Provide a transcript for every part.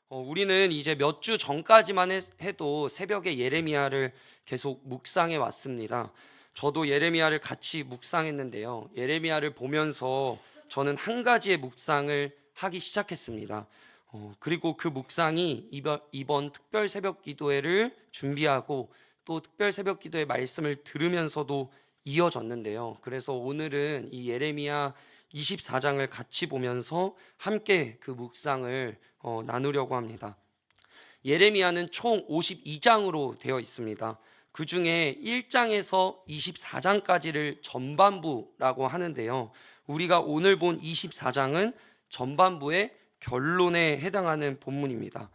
우리는 이제 몇 주 전까지만 해도 새벽에 예레미야를 계속 묵상해 왔습니다. 저도 예레미야를 같이 묵상했는데요. 예레미야를 보면서 저는 한 가지의 묵상을 하기 시작했습니다. 그리고 그 묵상이 이번 특별 새벽 기도회를 준비하고 또 특별 새벽 기도회 말씀을 들으면서도 이어졌는데요. 그래서 오늘은 이 예레미야 24장을 같이 보면서 함께 그 묵상을 나누려고 합니다. 예레미야는 총 52장으로 되어 있습니다. 그 중에 1장에서 24장까지를 전반부라고 하는데요. 우리가 오늘 본 24장은 전반부의 결론에 해당하는 본문입니다.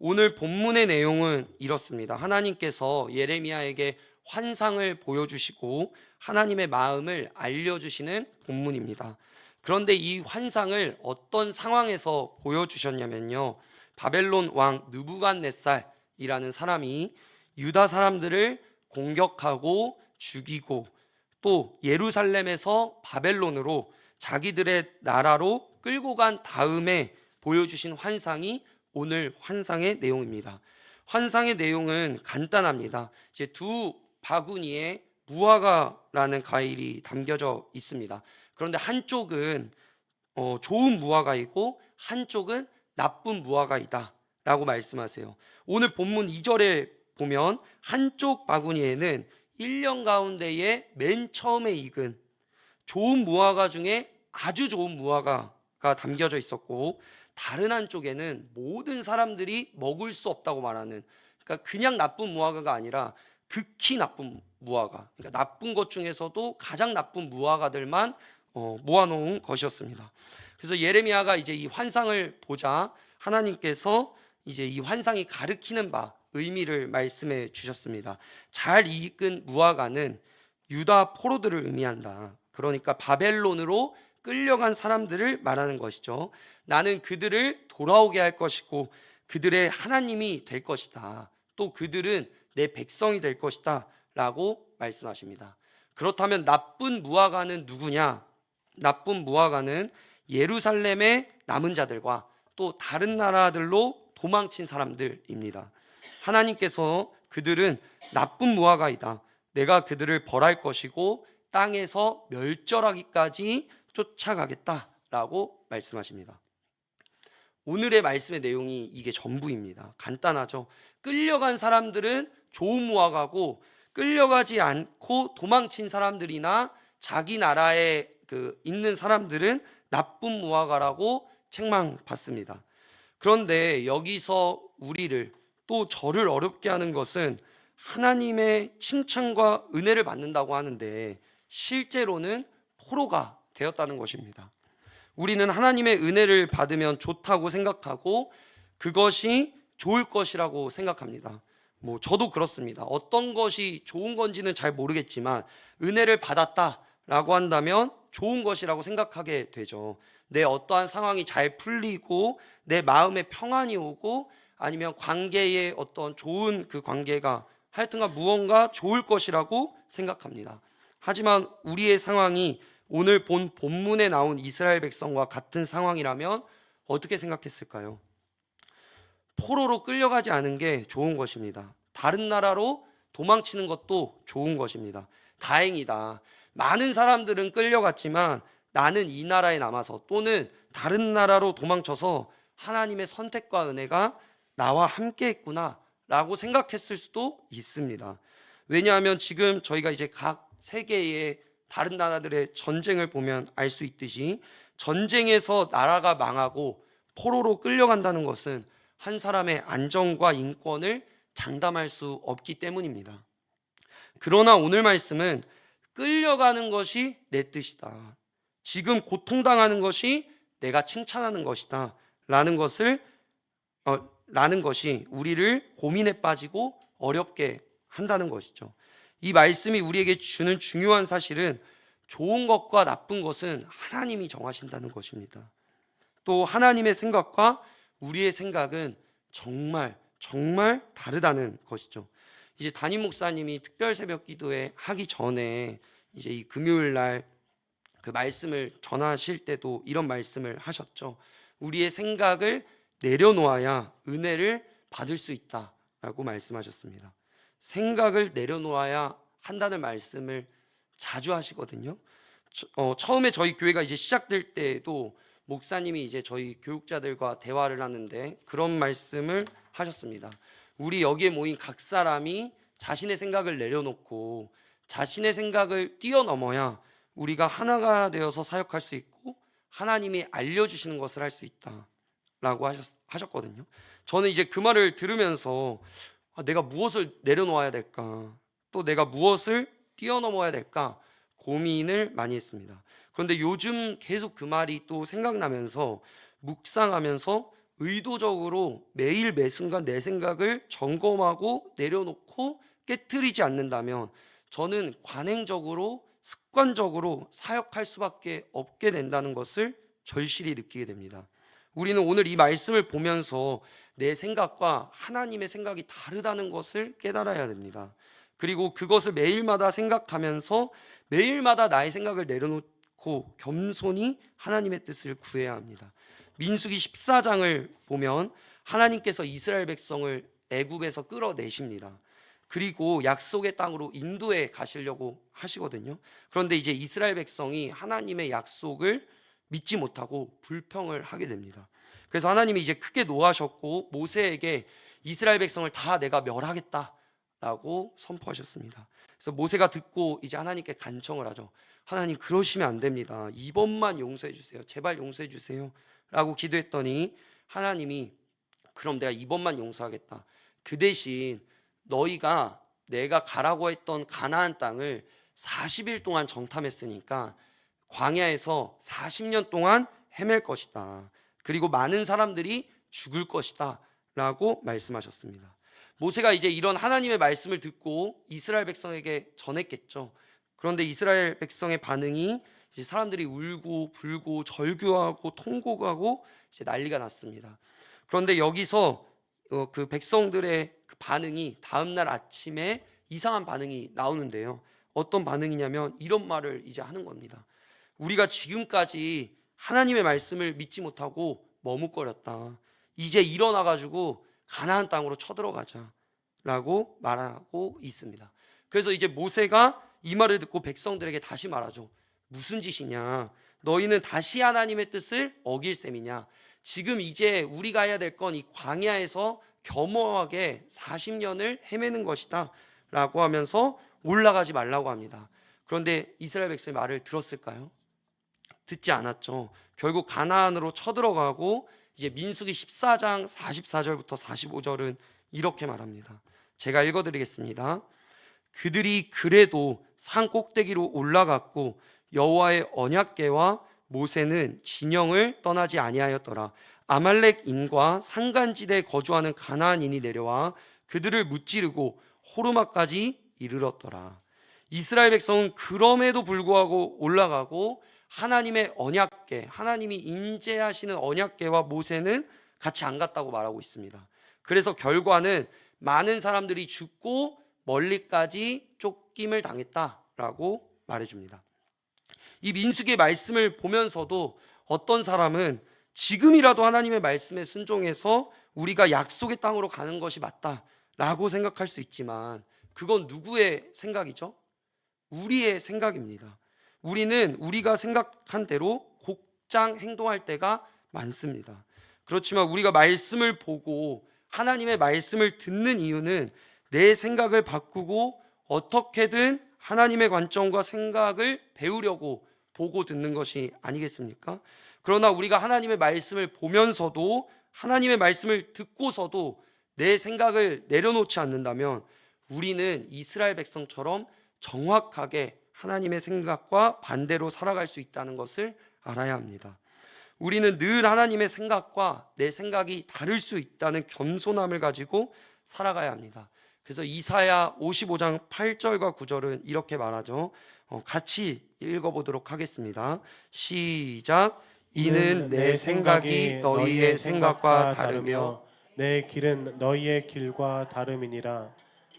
오늘 본문의 내용은 이렇습니다. 하나님께서 예레미야에게 환상을 보여주시고 하나님의 마음을 알려주시는 본문입니다. 그런데 이 환상을 어떤 상황에서 보여주셨냐면요, 바벨론 왕 느부갓네살이라는 사람이 유다 사람들을 공격하고 죽이고 또 예루살렘에서 바벨론으로 자기들의 나라로 끌고 간 다음에 보여주신 환상이 오늘 환상의 내용입니다. 환상의 내용은 간단합니다. 이제 두 바구니에 무화과라는 과일이 담겨져 있습니다. 그런데 한쪽은 좋은 무화과이고 한쪽은 나쁜 무화과이다 라고 말씀하세요. 오늘 본문 2절에 보면 한쪽 바구니에는 1년 가운데에 맨 처음에 익은 좋은 무화과 중에 아주 좋은 무화과가 담겨져 있었고, 다른 한쪽에는 모든 사람들이 먹을 수 없다고 말하는, 그러니까 그냥 나쁜 무화과가 아니라 극히 나쁜 무화과, 그러니까 나쁜 것 중에서도 가장 나쁜 무화과들만 모아놓은 것이었습니다. 그래서 예레미야가 이제 이 환상을 보자 하나님께서 이제 이 환상이 가리키는 바 의미를 말씀해 주셨습니다. 잘 익은 무화과는 유다 포로들을 의미한다. 그러니까 바벨론으로 끌려간 사람들을 말하는 것이죠. 나는 그들을 돌아오게 할 것이고 그들의 하나님이 될 것이다. 또 그들은 내 백성이 될 것이다 라고 말씀하십니다. 그렇다면 나쁜 무화과는 누구냐? 나쁜 무화과는 예루살렘의 남은 자들과 또 다른 나라들로 도망친 사람들입니다. 하나님께서 그들은 나쁜 무화과이다, 내가 그들을 벌할 것이고 땅에서 멸절하기까지 쫓아가겠다라고 말씀하십니다. 오늘의 말씀의 내용이 이게 전부입니다. 간단하죠. 끌려간 사람들은 좋은 무화과고 끌려가지 않고 도망친 사람들이나 자기 나라에 있는 사람들은 나쁜 무화과라고 책망받습니다. 그런데 여기서 우리를 또 저를 어렵게 하는 것은 하나님의 칭찬과 은혜를 받는다고 하는데 실제로는 포로가 되었다는 것입니다. 우리는 하나님의 은혜를 받으면 좋다고 생각하고 그것이 좋을 것이라고 생각합니다. 저도 그렇습니다. 어떤 것이 좋은 건지는 잘 모르겠지만 은혜를 받았다라고 한다면 좋은 것이라고 생각하게 되죠. 내 어떠한 상황이 잘 풀리고 내 마음에 평안이 오고 아니면 관계에 어떤 좋은 그 관계가 하여튼간 무언가 좋을 것이라고 생각합니다. 하지만 우리의 상황이 오늘 본 본문에 나온 이스라엘 백성과 같은 상황이라면 어떻게 생각했을까요? 포로로 끌려가지 않은 게 좋은 것입니다. 다른 나라로 도망치는 것도 좋은 것입니다. 다행이다. 많은 사람들은 끌려갔지만 나는 이 나라에 남아서 또는 다른 나라로 도망쳐서 하나님의 선택과 은혜가 나와 함께 했구나 라고 생각했을 수도 있습니다. 왜냐하면 지금 저희가 이제 각 세계의 다른 나라들의 전쟁을 보면 알 수 있듯이 전쟁에서 나라가 망하고 포로로 끌려간다는 것은 한 사람의 안정과 인권을 장담할 수 없기 때문입니다. 그러나 오늘 말씀은 끌려가는 것이 내 뜻이다, 지금 고통당하는 것이 내가 칭찬하는 것이다 라는 것이 우리를 고민에 빠지고 어렵게 한다는 것이죠. 이 말씀이 우리에게 주는 중요한 사실은 좋은 것과 나쁜 것은 하나님이 정하신다는 것입니다. 또 하나님의 생각과 우리의 생각은 정말 다르다는 것이죠. 이제 담임 목사님이 특별 새벽 기도회 하기 전에 이제 이 금요일 날 그 말씀을 전하실 때도 이런 말씀을 하셨죠. 우리의 생각을 내려놓아야 은혜를 받을 수 있다라고 말씀하셨습니다. 생각을 내려놓아야 한다는 말씀을 자주 하시거든요. 처음에 저희 교회가 이제 시작될 때에도 목사님이 이제 저희 교육자들과 대화를 하는데 그런 말씀을 하셨습니다. 우리 여기에 모인 각 사람이 자신의 생각을 내려놓고 자신의 생각을 뛰어넘어야 우리가 하나가 되어서 사역할 수 있고 하나님이 알려주시는 것을 할 수 있다라고 하셨거든요. 저는 이제 그 말을 들으면서 내가 무엇을 내려놓아야 될까, 또 내가 무엇을 뛰어넘어야 될까 고민을 많이 했습니다. 그런데 요즘 계속 그 말이 또 생각나면서 묵상하면서 의도적으로 매일 매 순간 내 생각을 점검하고 내려놓고 깨트리지 않는다면 저는 관행적으로 습관적으로 사역할 수밖에 없게 된다는 것을 절실히 느끼게 됩니다. 우리는 오늘 이 말씀을 보면서 내 생각과 하나님의 생각이 다르다는 것을 깨달아야 됩니다. 그리고 그것을 매일마다 생각하면서 매일마다 나의 생각을 내려놓고 겸손히 하나님의 뜻을 구해야 합니다. 민수기 14장을 보면 하나님께서 이스라엘 백성을 애굽에서 끌어내십니다. 그리고 약속의 땅으로 인도해 가시려고 하시거든요. 그런데 이제 이스라엘 백성이 하나님의 약속을 믿지 못하고 불평을 하게 됩니다. 그래서 하나님이 이제 크게 노하셨고 모세에게 이스라엘 백성을 다 내가 멸하겠다라고 선포하셨습니다. 그래서 모세가 듣고 이제 하나님께 간청을 하죠. 하나님, 그러시면 안 됩니다. 이번만 용서해 주세요. 제발 용서해 주세요 라고 기도했더니 하나님이 그럼 내가 이번만 용서하겠다. 그 대신 너희가 내가 가라고 했던 가나안 땅을 40일 동안 정탐했으니까 광야에서 40년 동안 헤맬 것이다. 그리고 많은 사람들이 죽을 것이다 라고 말씀하셨습니다. 모세가 이제 이런 하나님의 말씀을 듣고 이스라엘 백성에게 전했겠죠. 그런데 이스라엘 백성의 반응이 이제 사람들이 울고 불고 절규하고 통곡하고 이제 난리가 났습니다. 그런데 여기서 그 백성들의 그 반응이 다음날 아침에 이상한 반응이 나오는데요. 어떤 반응이냐면 이런 말을 이제 하는 겁니다. 우리가 지금까지 하나님의 말씀을 믿지 못하고 머뭇거렸다. 이제 일어나가지고 가나안 땅으로 쳐들어가자 라고 말하고 있습니다. 그래서 이제 모세가 이 말을 듣고 백성들에게 다시 말하죠. 무슨 짓이냐, 너희는 다시 하나님의 뜻을 어길 셈이냐. 지금 이제 우리가 해야 될 건 이 광야에서 겸허하게 40년을 헤매는 것이다 라고 하면서 올라가지 말라고 합니다. 그런데 이스라엘 백성의 말을 들었을까요? 듣지 않았죠. 결국 가나안으로 쳐들어가고 이제 민수기 14장 44절부터 45절은 이렇게 말합니다. 제가 읽어드리겠습니다. 그들이 그래도 산 꼭대기로 올라갔고 여호와의 언약궤와 모세는 진영을 떠나지 아니하였더라. 아말렉인과 산간지대에 거주하는 가나안인이 내려와 그들을 무찌르고 호르마까지 이르렀더라. 이스라엘 백성은 그럼에도 불구하고 올라가고 하나님의 언약궤, 하나님이 인재하시는 언약궤와 모세는 같이 안 갔다고 말하고 있습니다. 그래서 결과는 많은 사람들이 죽고 멀리까지 쫓김을 당했다라고 말해줍니다. 이 민수기의 말씀을 보면서도 어떤 사람은 지금이라도 하나님의 말씀에 순종해서 우리가 약속의 땅으로 가는 것이 맞다라고 생각할 수 있지만 그건 누구의 생각이죠? 우리의 생각입니다. 우리는 우리가 생각한 대로 곡장 행동할 때가 많습니다. 그렇지만 우리가 말씀을 보고 하나님의 말씀을 듣는 이유는 내 생각을 바꾸고 어떻게든 하나님의 관점과 생각을 배우려고 보고 듣는 것이 아니겠습니까? 그러나 우리가 하나님의 말씀을 보면서도 하나님의 말씀을 듣고서도 내 생각을 내려놓지 않는다면 우리는 이스라엘 백성처럼 정확하게 하나님의 생각과 반대로 살아갈 수 있다는 것을 알아야 합니다. 우리는 늘 하나님의 생각과 내 생각이 다를 수 있다는 겸손함을 가지고 살아가야 합니다. 그래서 이사야 55장 8절과 9절은 이렇게 말하죠. 같이 읽어보도록 하겠습니다. 시작. 이는 내 생각이 너희의 생각과 다르며 내 길은 너희의 길과 다름이니라.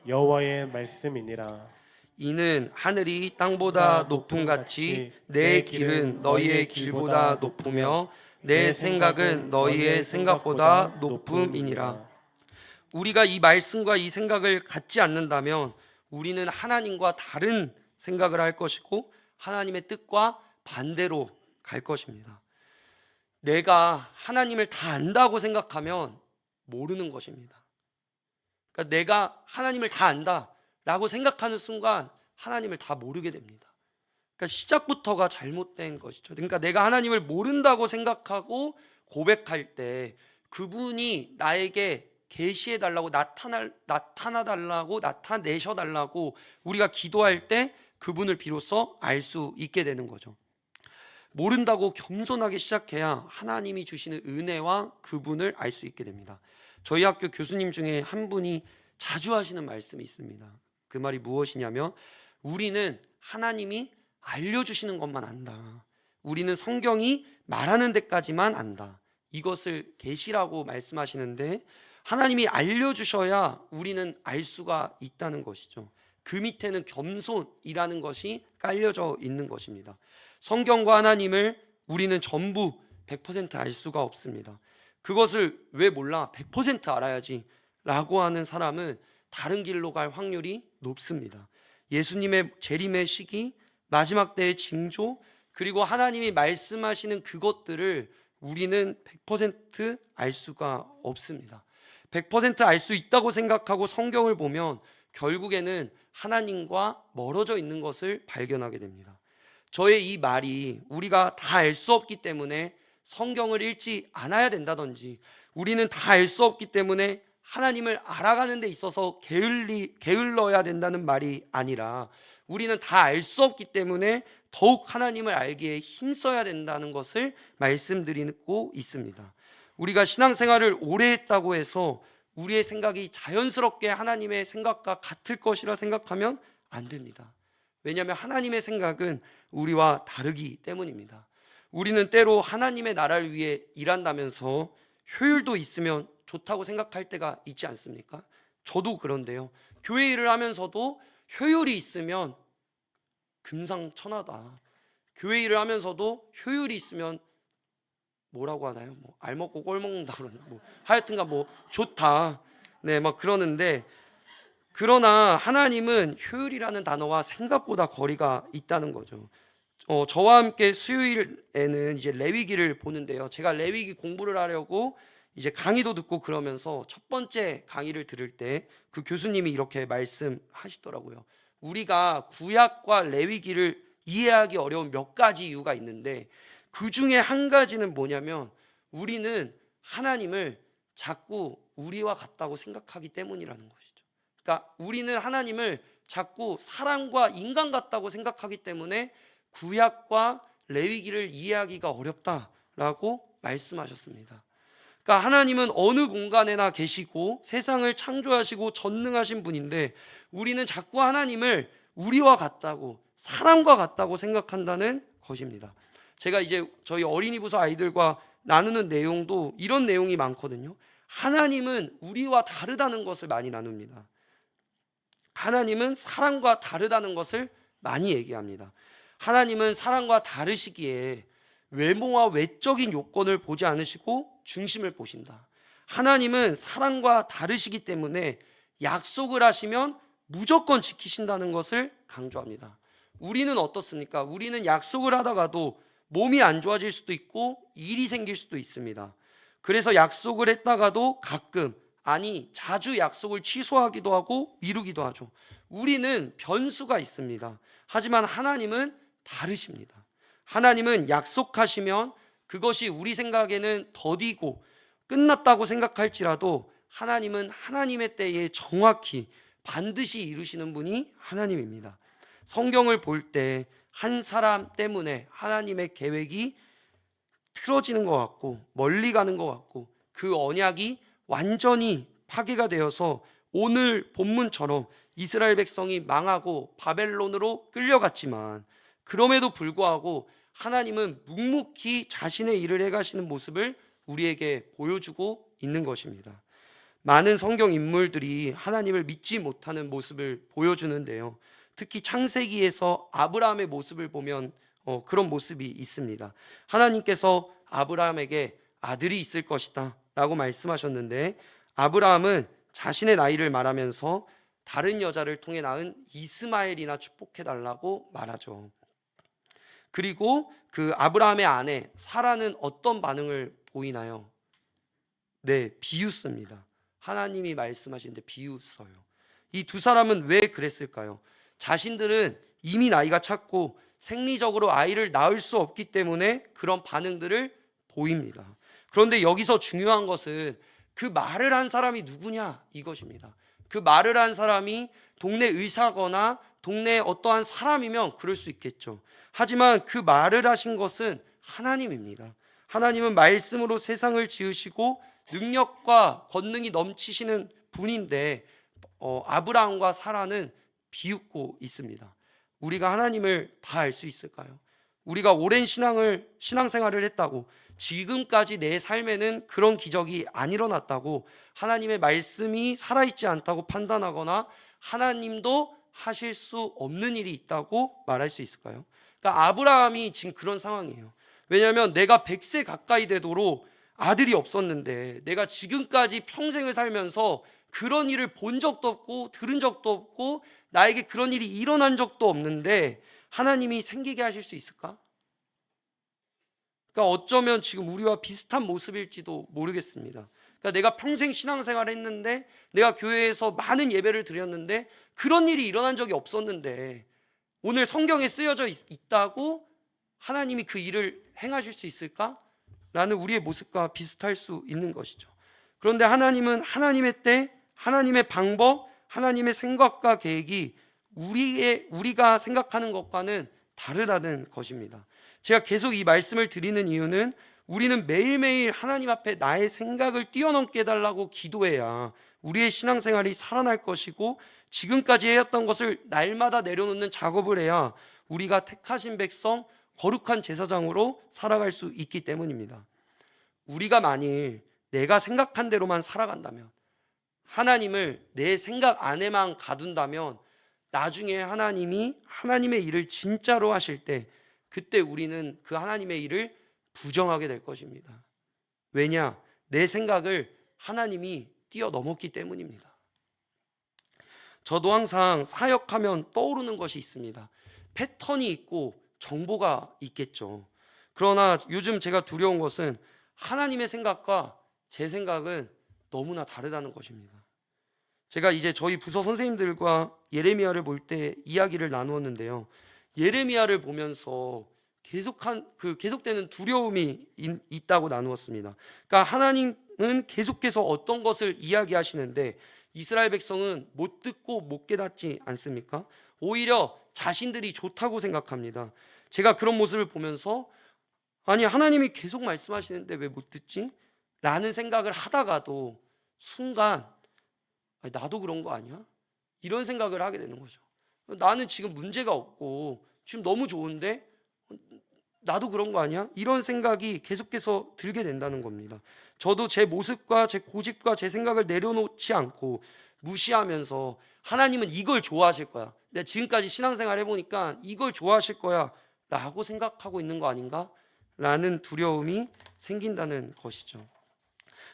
여호와의 말씀이니라. 이는 하늘이 땅보다 높음 같이 내 길은 너희의 길보다 높으며 내 생각은 너희의 생각보다 높음이니라. 우리가 이 말씀과 이 생각을 갖지 않는다면 우리는 하나님과 다른 생각을 할 것이고 하나님의 뜻과 반대로 갈 것입니다. 내가 하나님을 다 안다고 생각하면 모르는 것입니다. 그러니까 내가 하나님을 다 안다라고 생각하는 순간 하나님을 다 모르게 됩니다. 그러니까 시작부터가 잘못된 것이죠. 그러니까 내가 하나님을 모른다고 생각하고 고백할 때 그분이 나에게 계시해 달라고 나타나 달라고 나타내셔 달라고 우리가 기도할 때 그분을 비로소 알 수 있게 되는 거죠. 모른다고 겸손하게 시작해야 하나님이 주시는 은혜와 그분을 알 수 있게 됩니다. 저희 학교 교수님 중에 한 분이 자주 하시는 말씀이 있습니다. 그 말이 무엇이냐면 우리는 하나님이 알려주시는 것만 안다. 우리는 성경이 말하는 데까지만 안다. 이것을 계시라고 말씀하시는데 하나님이 알려주셔야 우리는 알 수가 있다는 것이죠. 그 밑에는 겸손이라는 것이 깔려져 있는 것입니다. 성경과 하나님을 우리는 전부 100% 알 수가 없습니다. 그것을 왜 몰라? 100% 알아야지 라고 하는 사람은 다른 길로 갈 확률이 높습니다. 예수님의 재림의 시기, 마지막 때의 징조, 그리고 하나님이 말씀하시는 그것들을 우리는 100% 알 수가 없습니다. 100% 알 수 있다고 생각하고 성경을 보면 결국에는 하나님과 멀어져 있는 것을 발견하게 됩니다. 저의 이 말이 우리가 다 알 수 없기 때문에 성경을 읽지 않아야 된다든지 우리는 다 알 수 없기 때문에 하나님을 알아가는 데 있어서 게을러야 된다는 말이 아니라 우리는 다 알 수 없기 때문에 더욱 하나님을 알기에 힘써야 된다는 것을 말씀드리고 있습니다. 우리가 신앙생활을 오래 했다고 해서 우리의 생각이 자연스럽게 하나님의 생각과 같을 것이라 생각하면 안 됩니다. 왜냐하면 하나님의 생각은 우리와 다르기 때문입니다. 우리는 때로 하나님의 나라를 위해 일한다면서 효율도 있으면 좋다고 생각할 때가 있지 않습니까? 저도 그런데요. 교회 일을 하면서도 효율이 있으면 금상첨화다. 교회 일을 하면서도 효율이 있으면 뭐라고 하나요? 뭐 알먹고 꼴 먹는다 그러나 하여튼간 좋다. 네, 막 그러는데 그러나 하나님은 효율이라는 단어와 생각보다 거리가 있다는 거죠. 저와 함께 수요일에는 이제 레위기를 보는데요. 제가 레위기 공부를 하려고 이제 강의도 듣고 그러면서 첫 번째 강의를 들을 때 그 교수님이 이렇게 말씀하시더라고요. 우리가 구약과 레위기를 이해하기 어려운 몇 가지 이유가 있는데 그 중에 한 가지는 뭐냐면 우리는 하나님을 자꾸 우리와 같다고 생각하기 때문이라는 것이죠. 그러니까 우리는 하나님을 자꾸 사람과 인간 같다고 생각하기 때문에 구약과 레위기를 이해하기가 어렵다라고 말씀하셨습니다. 그러니까 하나님은 어느 공간에나 계시고 세상을 창조하시고 전능하신 분인데 우리는 자꾸 하나님을 우리와 같다고 사람과 같다고 생각한다는 것입니다. 제가 이제 저희 어린이 부서 아이들과 나누는 내용도 이런 내용이 많거든요. 하나님은 우리와 다르다는 것을 많이 나눕니다. 하나님은 사람과 다르다는 것을 많이 얘기합니다. 하나님은 사람과 다르시기에 외모와 외적인 요건을 보지 않으시고 중심을 보신다. 하나님은 사람과 다르시기 때문에 약속을 하시면 무조건 지키신다는 것을 강조합니다. 우리는 어떻습니까? 우리는 약속을 하다가도 몸이 안 좋아질 수도 있고 일이 생길 수도 있습니다. 그래서 약속을 했다가도 가끔 자주 약속을 취소하기도 하고 미루기도 하죠. 우리는 변수가 있습니다. 하지만 하나님은 다르십니다. 하나님은 약속하시면 그것이 우리 생각에는 더디고 끝났다고 생각할지라도 하나님은 하나님의 때에 정확히 반드시 이루시는 분이 하나님입니다. 성경을 볼 때 한 사람 때문에 하나님의 계획이 틀어지는 것 같고 멀리 가는 것 같고 그 언약이 완전히 파괴가 되어서 오늘 본문처럼 이스라엘 백성이 망하고 바벨론으로 끌려갔지만 그럼에도 불구하고 하나님은 묵묵히 자신의 일을 해가시는 모습을 우리에게 보여주고 있는 것입니다. 많은 성경 인물들이 하나님을 믿지 못하는 모습을 보여주는데요. 특히 창세기에서 아브라함의 모습을 보면 그런 모습이 있습니다. 하나님께서 아브라함에게 아들이 있을 것이다 라고 말씀하셨는데, 아브라함은 자신의 나이를 말하면서 다른 여자를 통해 낳은 이스마엘이나 축복해 달라고 말하죠. 그리고 그 아브라함의 아내 사라는 어떤 반응을 보이나요? 네, 비웃습니다. 하나님이 말씀하시는데 비웃어요. 이 두 사람은 왜 그랬을까요? 자신들은 이미 나이가 찼고 생리적으로 아이를 낳을 수 없기 때문에 그런 반응들을 보입니다. 그런데 여기서 중요한 것은 그 말을 한 사람이 누구냐 이것입니다. 그 말을 한 사람이 동네 의사거나 동네 어떠한 사람이면 그럴 수 있겠죠. 하지만 그 말을 하신 것은 하나님입니다. 하나님은 말씀으로 세상을 지으시고 능력과 권능이 넘치시는 분인데 아브라함과 사라는 비웃고 있습니다. 우리가 하나님을 다 알 수 있을까요? 우리가 오랜 신앙생활을 했다고 지금까지 내 삶에는 그런 기적이 안 일어났다고 하나님의 말씀이 살아있지 않다고 판단하거나 하나님도 하실 수 없는 일이 있다고 말할 수 있을까요? 그러니까 아브라함이 지금 그런 상황이에요. 왜냐하면 내가 100세 가까이 되도록 아들이 없었는데 내가 지금까지 평생을 살면서 그런 일을 본 적도 없고 들은 적도 없고 나에게 그런 일이 일어난 적도 없는데 하나님이 생기게 하실 수 있을까? 그러니까 어쩌면 지금 우리와 비슷한 모습일지도 모르겠습니다. 그러니까 내가 평생 신앙생활을 했는데 내가 교회에서 많은 예배를 드렸는데 그런 일이 일어난 적이 없었는데 오늘 성경에 쓰여져 있다고 하나님이 그 일을 행하실 수 있을까? 라는 우리의 모습과 비슷할 수 있는 것이죠. 그런데 하나님은 하나님의 때, 하나님의 방법, 하나님의 생각과 계획이 우리가 생각하는 것과는 다르다는 것입니다. 제가 계속 이 말씀을 드리는 이유는 우리는 매일매일 하나님 앞에 나의 생각을 뛰어넘게 해달라고 기도해야 우리의 신앙생활이 살아날 것이고 지금까지 해왔던 것을 날마다 내려놓는 작업을 해야 우리가 택하신 백성, 거룩한 제사장으로 살아갈 수 있기 때문입니다. 우리가 만일 내가 생각한 대로만 살아간다면, 하나님을 내 생각 안에만 가둔다면 나중에 하나님이 하나님의 일을 진짜로 하실 때 그때 우리는 그 하나님의 일을 부정하게 될 것입니다. 왜냐? 내 생각을 하나님이 뛰어넘었기 때문입니다. 저도 항상 사역하면 떠오르는 것이 있습니다. 패턴이 있고 정보가 있겠죠. 그러나 요즘 제가 두려운 것은 하나님의 생각과 제 생각은 너무나 다르다는 것입니다. 제가 이제 저희 부서 선생님들과 예레미야를 볼 때 이야기를 나누었는데요. 예레미야를 보면서 계속되는 두려움이 있다고 나누었습니다. 그러니까 하나님은 계속해서 어떤 것을 이야기하시는데 이스라엘 백성은 못 듣고 못 깨닫지 않습니까? 오히려 자신들이 좋다고 생각합니다. 제가 그런 모습을 보면서 아니 하나님이 계속 말씀하시는데 왜 못 듣지? 라는 생각을 하다가도 순간 아니, 나도 그런 거 아니야? 이런 생각을 하게 되는 거죠. 나는 지금 문제가 없고 지금 너무 좋은데 나도 그런 거 아니야? 이런 생각이 계속해서 들게 된다는 겁니다. 저도 제 모습과 제 고집과 제 생각을 내려놓지 않고 무시하면서 하나님은 이걸 좋아하실 거야, 내가 지금까지 신앙생활 해보니까 이걸 좋아하실 거야 라고 생각하고 있는 거 아닌가? 라는 두려움이 생긴다는 것이죠.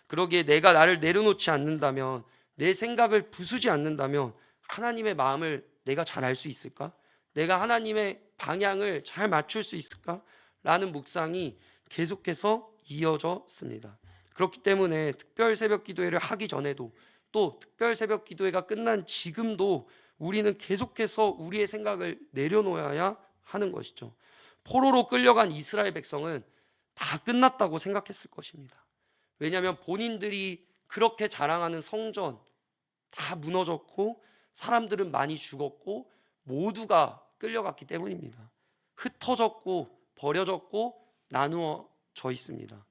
그러기에 내가 나를 내려놓지 않는다면, 내 생각을 부수지 않는다면 하나님의 마음을 내가 잘 알 수 있을까? 내가 하나님의 방향을 잘 맞출 수 있을까? 라는 묵상이 계속해서 이어졌습니다. 그렇기 때문에 특별 새벽 기도회를 하기 전에도 또 특별 새벽 기도회가 끝난 지금도 우리는 계속해서 우리의 생각을 내려놓아야 하는 것이죠. 포로로 끌려간 이스라엘 백성은 다 끝났다고 생각했을 것입니다. 왜냐하면 본인들이 그렇게 자랑하는 성전 다 무너졌고 사람들은 많이 죽었고 모두가 끌려갔기 때문입니다. 흩어졌고 버려졌고 나누어져 있습니다.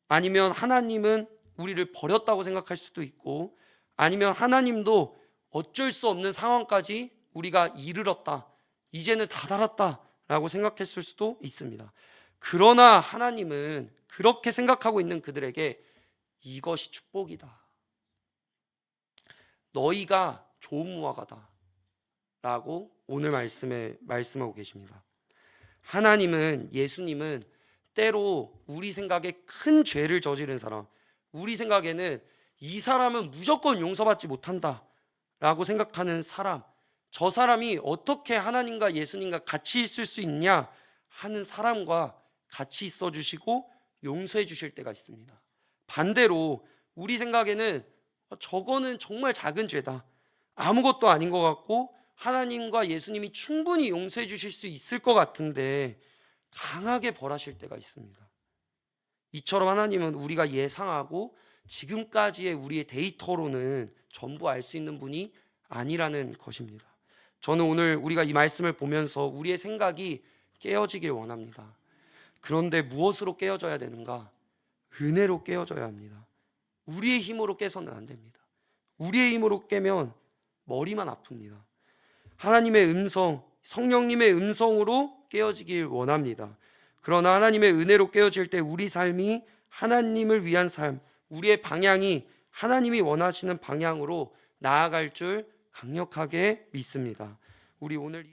아니면 하나님은 우리를 버렸다고 생각할 수도 있고, 아니면 하나님도 어쩔 수 없는 상황까지 우리가 이르렀다, 이제는 다 달았다 라고 생각했을 수도 있습니다. 그러나 하나님은 그렇게 생각하고 있는 그들에게 이것이 축복이다, 너희가 좋은 무화과다 라고 오늘 말씀에 말씀하고 계십니다. 하나님은, 예수님은 때로 우리 생각에 큰 죄를 저지른 사람, 우리 생각에는 이 사람은 무조건 용서받지 못한다 라고 생각하는 사람, 저 사람이 어떻게 하나님과 예수님과 같이 있을 수 있냐 하는 사람과 같이 있어 주시고 용서해 주실 때가 있습니다. 반대로 우리 생각에는 저거는 정말 작은 죄다, 아무것도 아닌 것 같고 하나님과 예수님이 충분히 용서해 주실 수 있을 것 같은데 강하게 벌하실 때가 있습니다. 이처럼 하나님은 우리가 예상하고 지금까지의 우리의 데이터로는 전부 알 수 있는 분이 아니라는 것입니다. 저는 오늘 우리가 이 말씀을 보면서 우리의 생각이 깨어지길 원합니다. 그런데 무엇으로 깨어져야 되는가? 은혜로 깨어져야 합니다. 우리의 힘으로 깨서는 안 됩니다. 우리의 힘으로 깨면 머리만 아픕니다. 하나님의 음성, 성령님의 음성으로 깨어지길 원합니다. 그러나 하나님의 은혜로 깨어질 때 우리 삶이 하나님을 위한 삶, 우리의 방향이 하나님이 원하시는 방향으로 나아갈 줄 강력하게 믿습니다. 우리 오늘